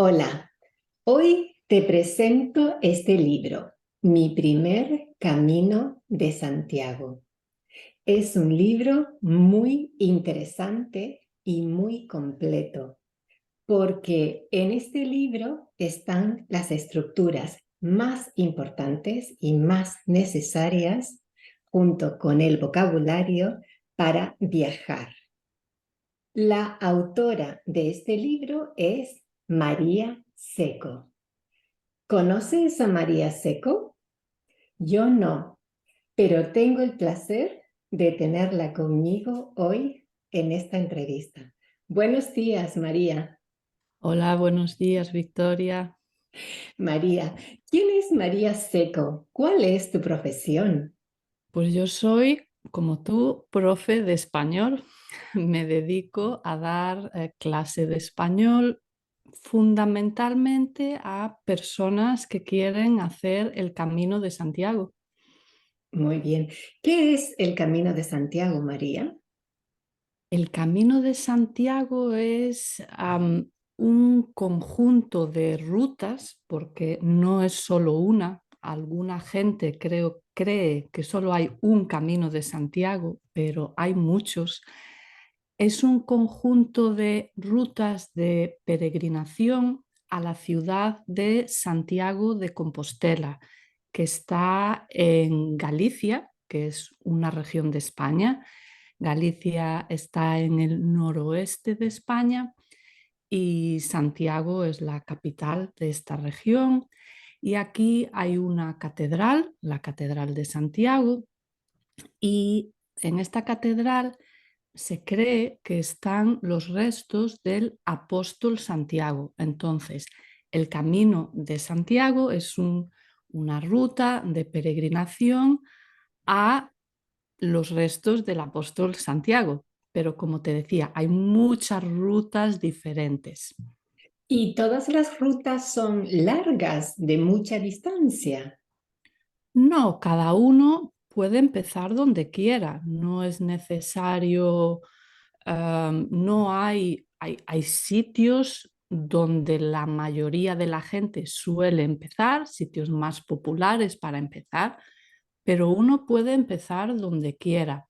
Hola, hoy te presento este libro, Mi primer camino de Santiago. Es un libro muy interesante y muy completo, porque en este libro están las estructuras más importantes y más necesarias, junto con el vocabulario para viajar. La autora de este libro es María Seco. ¿Conoces a María Seco? Yo no, pero tengo el placer de tenerla conmigo hoy en esta entrevista. Buenos días, María. Hola, buenos días, Victoria. María, ¿quién es María Seco? ¿Cuál es tu profesión? Pues yo soy, como tú, profe de español. Me dedico a dar clase de español fundamentalmente a personas que quieren hacer el Camino de Santiago. Muy bien. ¿Qué es el Camino de Santiago, María? El Camino de Santiago es un conjunto de rutas, porque no es solo una. Alguna gente cree que solo hay un Camino de Santiago, pero hay muchos. Es un conjunto de rutas de peregrinación a la ciudad de Santiago de Compostela, que está en Galicia, que es una región de España. Galicia está en el noroeste de España y Santiago es la capital de esta región. Y aquí hay una catedral, la Catedral de Santiago, y en esta catedral se cree que están los restos del apóstol Santiago. Entonces, el Camino de Santiago es una ruta de peregrinación a los restos del apóstol Santiago. Pero como te decía, hay muchas rutas diferentes. Y todas las rutas son largas, de mucha distancia. No, cada uno puede empezar donde quiera. No es necesario, no hay sitios donde la mayoría de la gente suele empezar, sitios más populares para empezar, pero uno puede empezar donde quiera.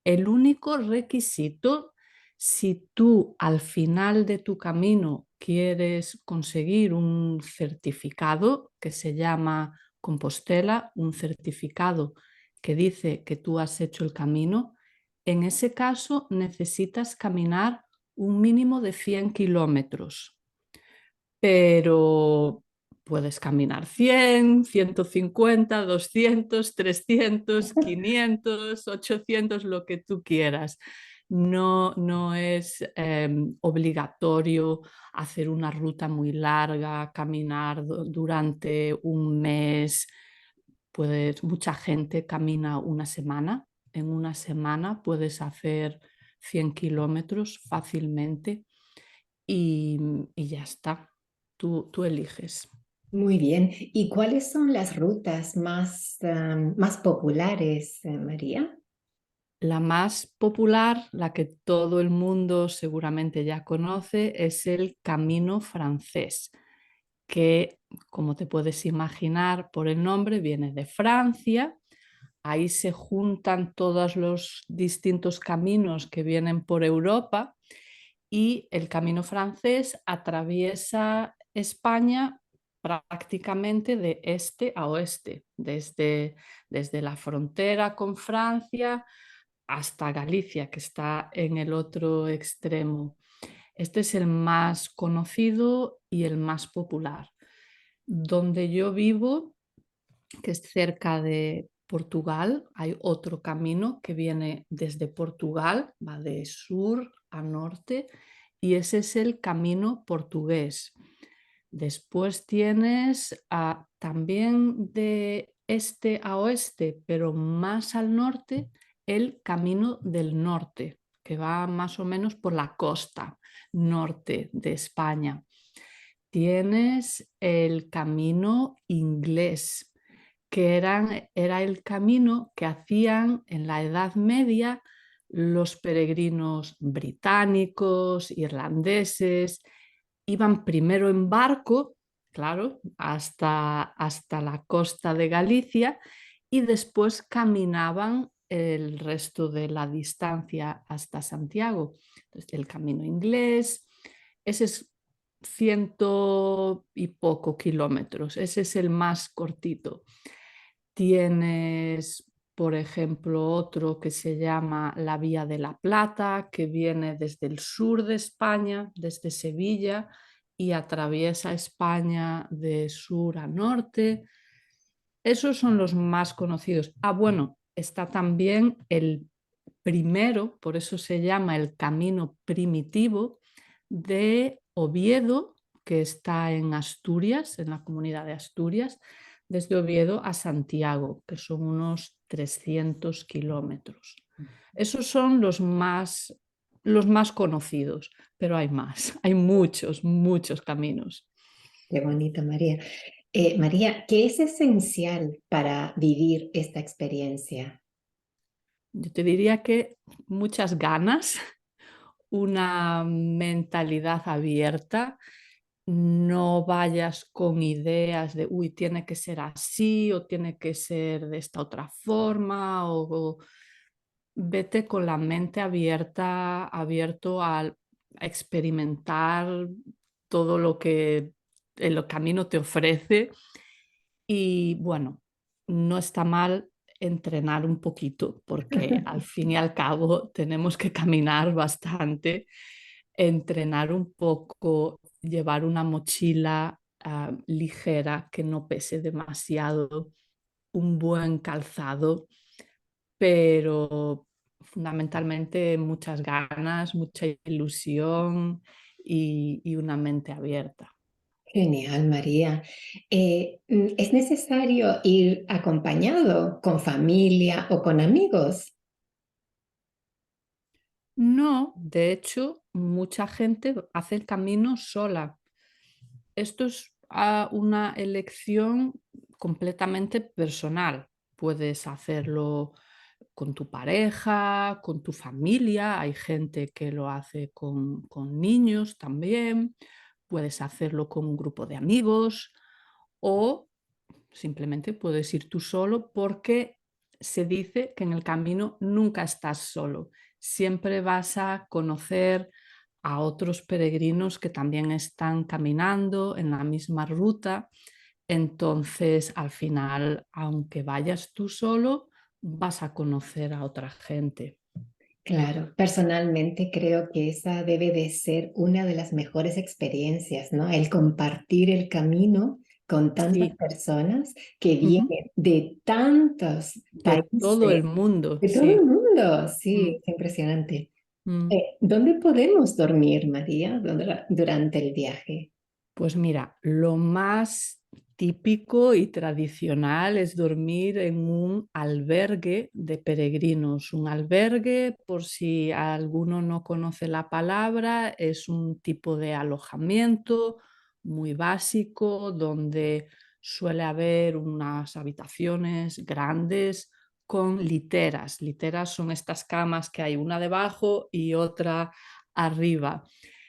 El único requisito, si tú al final de tu camino quieres conseguir un certificado que se llama Compostela, un certificado que dice que tú has hecho el camino, en ese caso necesitas caminar un mínimo de 100 kilómetros, pero puedes caminar 100, 150, 200, 300, 500, 800, lo que tú quieras. No es obligatorio hacer una ruta muy larga, caminar durante un mes. Mucha gente camina una semana. En una semana puedes hacer 100 kilómetros fácilmente y ya está. Tú eliges. Muy bien. ¿Y cuáles son las rutas más populares, María? La más popular, la que todo el mundo seguramente ya conoce, es el Camino francés, que, como te puedes imaginar por el nombre, viene de Francia. Ahí se juntan todos los distintos caminos que vienen por Europa y el Camino francés atraviesa España prácticamente de este a oeste, desde la frontera con Francia hasta Galicia, que está en el otro extremo. Este es el más conocido y el más popular. Donde yo vivo, que es cerca de Portugal, hay otro camino que viene desde Portugal, va de sur a norte, y ese es el camino portugués. Después tienes también de este a oeste, pero más al norte, el Camino del Norte, que va más o menos por la costa norte de España. Tienes el Camino Inglés, que era el camino que hacían en la Edad Media los peregrinos británicos, irlandeses, iban primero en barco, claro, hasta la costa de Galicia y después caminaban el resto de la distancia hasta Santiago. Entonces, el camino inglés, ese es ciento y poco kilómetros, ese es el más cortito. Tienes, por ejemplo, otro que se llama la Vía de la Plata, que viene desde el sur de España, desde Sevilla, y atraviesa España de sur a norte. Esos son los más conocidos. Ah, bueno, está también el primero, por eso se llama el camino primitivo de Oviedo, que está en Asturias, en la comunidad de Asturias, desde Oviedo a Santiago, que son unos 300 kilómetros. Esos son los más conocidos, pero hay más, hay muchos, muchos caminos. Qué bonito, María. María, ¿qué es esencial para vivir esta experiencia? Yo te diría que muchas ganas, una mentalidad abierta, no vayas con ideas de, uy, tiene que ser así o tiene que ser de esta otra forma, o vete con la mente abierta, abierto a experimentar todo lo que el camino te ofrece y bueno, no está mal entrenar un poquito, porque al fin y al cabo tenemos que caminar bastante, entrenar un poco, llevar una mochila ligera que no pese demasiado, un buen calzado, pero fundamentalmente muchas ganas, mucha ilusión y una mente abierta. Genial, María. ¿Es necesario ir acompañado con familia o con amigos? No, de hecho, mucha gente hace el camino sola. Esto es una elección completamente personal. Puedes hacerlo con tu pareja, con tu familia. Hay gente que lo hace con niños también. Puedes hacerlo con un grupo de amigos o simplemente puedes ir tú solo porque se dice que en el camino nunca estás solo. Siempre vas a conocer a otros peregrinos que también están caminando en la misma ruta. Entonces, al final, aunque vayas tú solo, vas a conocer a otra gente. Claro, personalmente creo que esa debe de ser una de las mejores experiencias, ¿no? El compartir el camino con tantas Sí, personas que ujú. vienen de tantos De todo países, el mundo, de todo el sí. mundo. Sí, Mm, es impresionante. mm. ¿Dónde podemos dormir, María, durante el viaje? Pues mira, lo más típico y tradicional es dormir en un albergue de peregrinos. Un albergue, por si alguno no conoce la palabra, es un tipo de alojamiento muy básico donde suele haber unas habitaciones grandes con literas. Literas son estas camas que hay una debajo y otra arriba.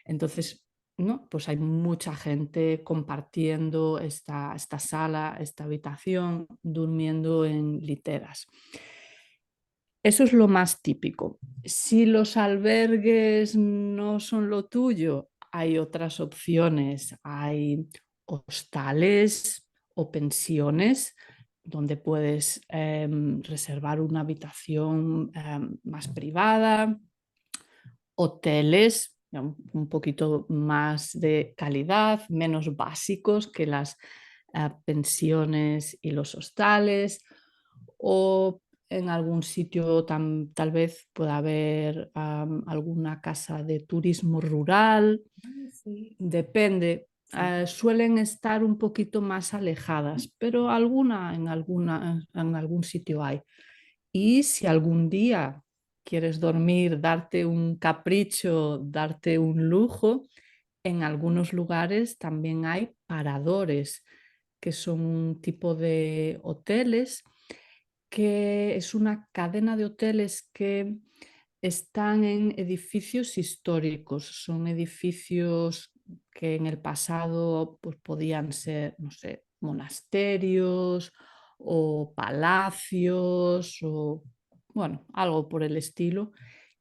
Entonces, ¿no? Pues hay mucha gente compartiendo esta sala, esta habitación, durmiendo en literas. Eso es lo más típico. Si los albergues no son lo tuyo, hay otras opciones. Hay hostales o pensiones donde puedes reservar una habitación más privada, hoteles un poquito más de calidad, menos básicos que las pensiones y los hostales, o en algún sitio tal vez pueda haber alguna casa de turismo rural, Ah, sí, depende. sí. Suelen estar un poquito más alejadas, pero en algún sitio hay. Y si algún día quieres dormir, darte un capricho, darte un lujo, en algunos lugares también hay paradores, que son un tipo de hoteles, que es una cadena de hoteles que están en edificios históricos. Son edificios que en el pasado pues, podían ser, no sé, monasterios o palacios o, bueno, algo por el estilo,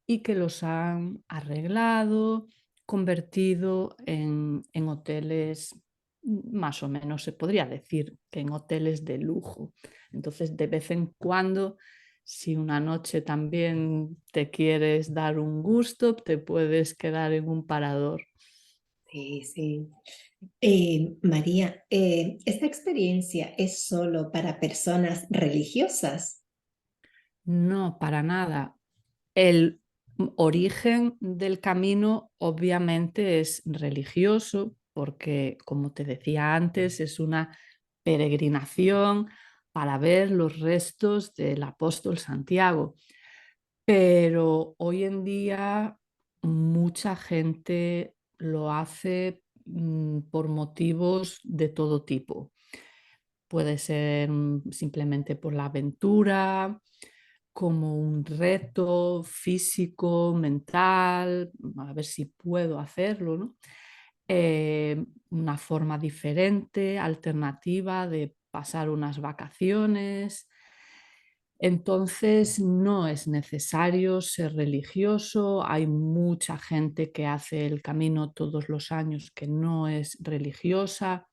y que los han arreglado, convertido en hoteles, más o menos se podría decir que en hoteles de lujo. Entonces, de vez en cuando, si una noche también te quieres dar un gusto, te puedes quedar en un parador. Sí, sí. María, ¿esta experiencia es solo para personas religiosas? No, para nada. El origen del camino obviamente es religioso, porque, como te decía antes, es una peregrinación para ver los restos del apóstol Santiago. Pero hoy en día mucha gente lo hace por motivos de todo tipo. Puede ser simplemente por la aventura, como un reto físico, mental, a ver si puedo hacerlo, ¿no? Una forma diferente, alternativa de pasar unas vacaciones. Entonces, no es necesario ser religioso. Hay mucha gente que hace el camino todos los años que no es religiosa.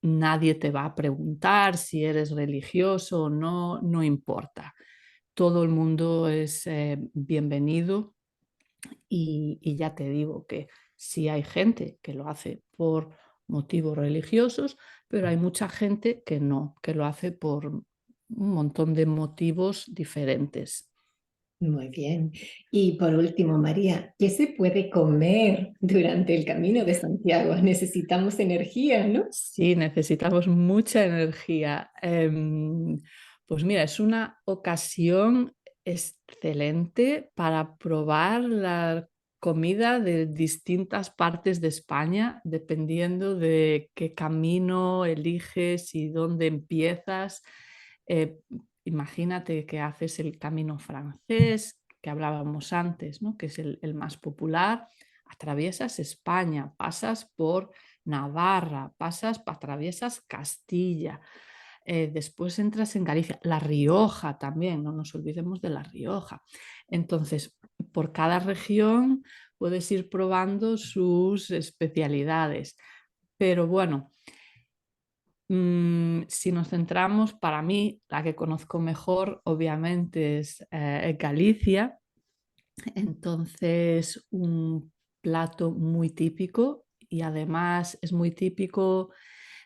Nadie te va a preguntar si eres religioso o no, no importa. Todo el mundo es bienvenido y ya te digo que sí hay gente que lo hace por motivos religiosos, pero hay mucha gente que no, que lo hace por un montón de motivos diferentes. Muy bien. Y por último, María, ¿qué se puede comer durante el Camino de Santiago? Necesitamos energía, ¿no? Sí, necesitamos mucha energía. Pues mira, es una ocasión excelente para probar la comida de distintas partes de España, dependiendo de qué camino eliges y dónde empiezas. Eh, Imagínate que haces el camino francés, que hablábamos antes, ¿no? Que es el más popular. Atraviesas España, pasas por Navarra, atraviesas Castilla, después entras en Galicia, La Rioja también, no nos olvidemos de La Rioja. Entonces, por cada región puedes ir probando sus especialidades, pero bueno, si nos centramos, para mí, la que conozco mejor, obviamente, es Galicia. Entonces, un plato muy típico y además es muy típico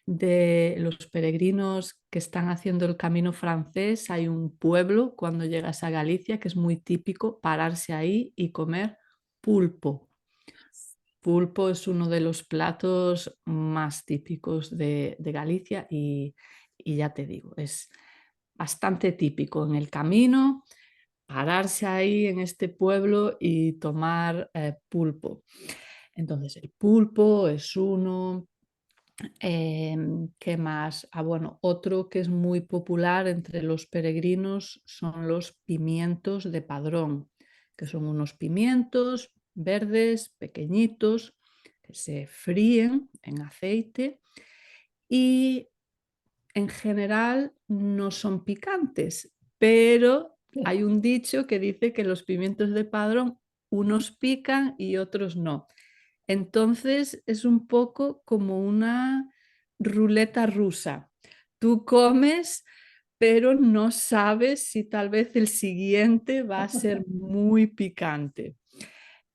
de los peregrinos que están haciendo el camino francés. Hay un pueblo cuando llegas a Galicia que es muy típico pararse ahí y comer pulpo. Pulpo es uno de los platos más típicos de Galicia y ya te digo, es bastante típico en el camino pararse ahí en este pueblo y tomar pulpo. Entonces, el pulpo es uno. ¿Qué más? Ah, bueno, otro que es muy popular entre los peregrinos son los pimientos de Padrón, que son unos pimientos verdes, pequeñitos, que se fríen en aceite y en general no son picantes, pero hay un dicho que dice que los pimientos de Padrón unos pican y otros no. Entonces es un poco como una ruleta rusa. Tú comes, pero no sabes si tal vez el siguiente va a ser muy picante.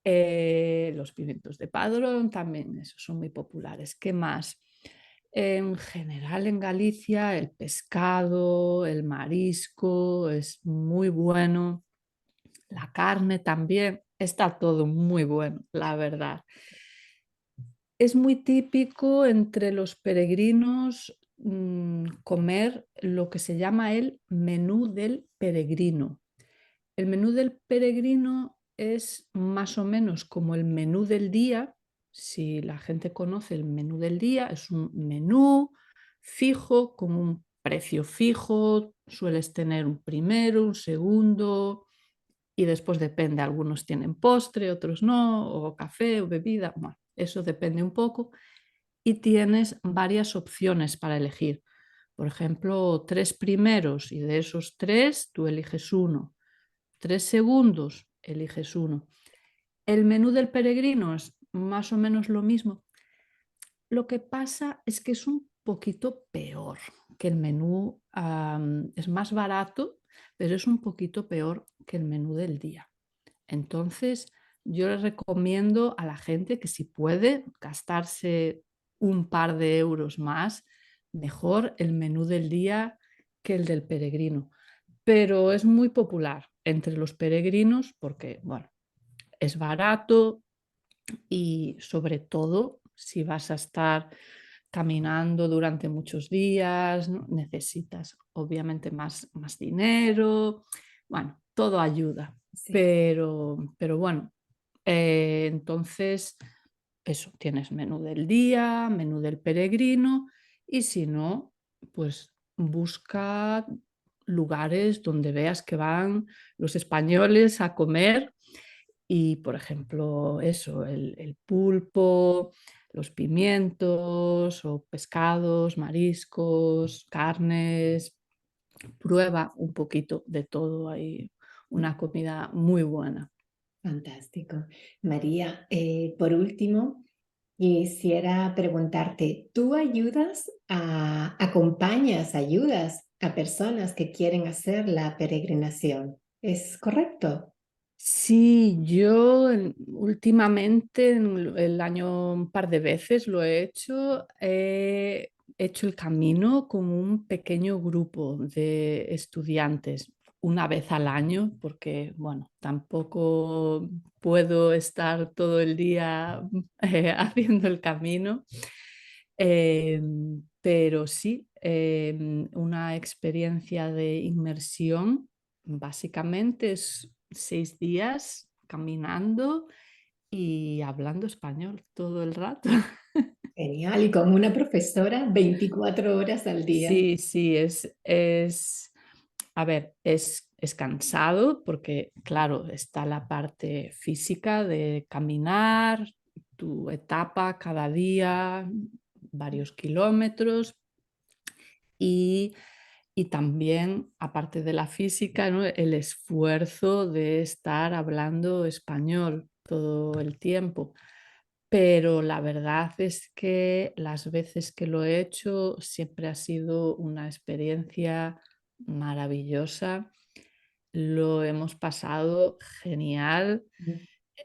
Los pimientos de Padrón también, esos son muy populares. ¿Qué más? En general en Galicia el pescado, el marisco es muy bueno, la carne también, está todo muy bueno, la verdad. Es muy típico entre los peregrinos comer lo que se llama el menú del peregrino. El menú del peregrino es más o menos como el menú del día. Si la gente conoce el menú del día, es un menú fijo con un precio fijo. Sueles tener un primero, un segundo y después depende, algunos tienen postre, otros no, o café o bebida. Bueno, eso depende un poco, y tienes varias opciones para elegir. Por ejemplo, 3 primeros y de esos 3 tú eliges uno. 3 segundos, eliges uno. El menú del peregrino es más o menos lo mismo. Lo que pasa es que es un poquito peor que el menú, es más barato, pero es un poquito peor que el menú del día. Entonces, yo les recomiendo a la gente que si puede gastarse un par de euros más, mejor el menú del día que el del peregrino. Pero es muy popular entre los peregrinos porque, bueno, es barato y sobre todo si vas a estar caminando durante muchos días, ¿no? Necesitas obviamente más dinero, bueno, todo ayuda, Sí. pero bueno, entonces eso, tienes menú del día, menú del peregrino y si no, pues busca lugares donde veas que van los españoles a comer y, por ejemplo, eso, el pulpo, los pimientos o pescados, mariscos, carnes, prueba un poquito de todo. Hay una comida muy buena. Fantástico. María, por último, quisiera preguntarte, ¿tú ayudas a personas que quieren hacer la peregrinación? ¿Es correcto? Sí, yo últimamente, el año un par de veces lo he hecho el camino con un pequeño grupo de estudiantes una vez al año, porque bueno, tampoco puedo estar todo el día haciendo el camino. Pero sí, una experiencia de inmersión básicamente es 6 días caminando y hablando español todo el rato. Genial. Y con una profesora 24 horas al día. Sí, sí, a ver, es cansado porque, claro, está la parte física de caminar, tu etapa cada día, varios kilómetros, y Y también, aparte de la física, ¿no? El esfuerzo de estar hablando español todo el tiempo. Pero la verdad es que las veces que lo he hecho siempre ha sido una experiencia maravillosa. Lo hemos pasado genial.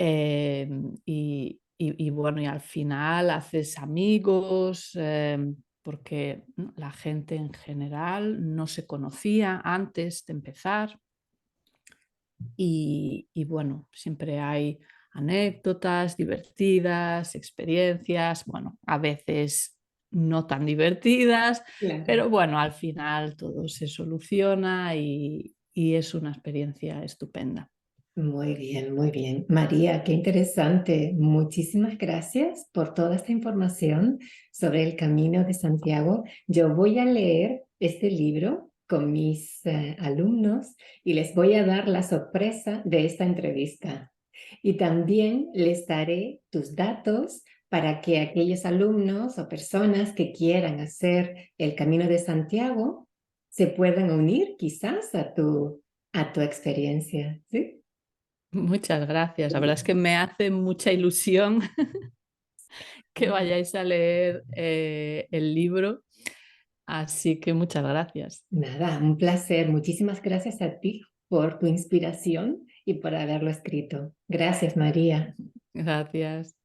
Y bueno, y al final haces amigos, porque ¿no? La gente en general no se conocía antes de empezar y bueno, siempre hay anécdotas divertidas, experiencias, bueno, a veces no tan divertidas, Claro. pero bueno, al final todo se soluciona y es una experiencia estupenda. Muy bien, muy bien. María, qué interesante. Muchísimas gracias por toda esta información sobre el Camino de Santiago. Yo voy a leer este libro con mis alumnos y les voy a dar la sorpresa de esta entrevista. Y también les daré tus datos para que aquellos alumnos o personas que quieran hacer el Camino de Santiago se puedan unir quizás a tu experiencia. ¿Sí? Muchas gracias. La verdad es que me hace mucha ilusión que vayáis a leer el libro, así que muchas gracias. Nada, un placer. Muchísimas gracias a ti por tu inspiración y por haberlo escrito. Gracias, María. Gracias.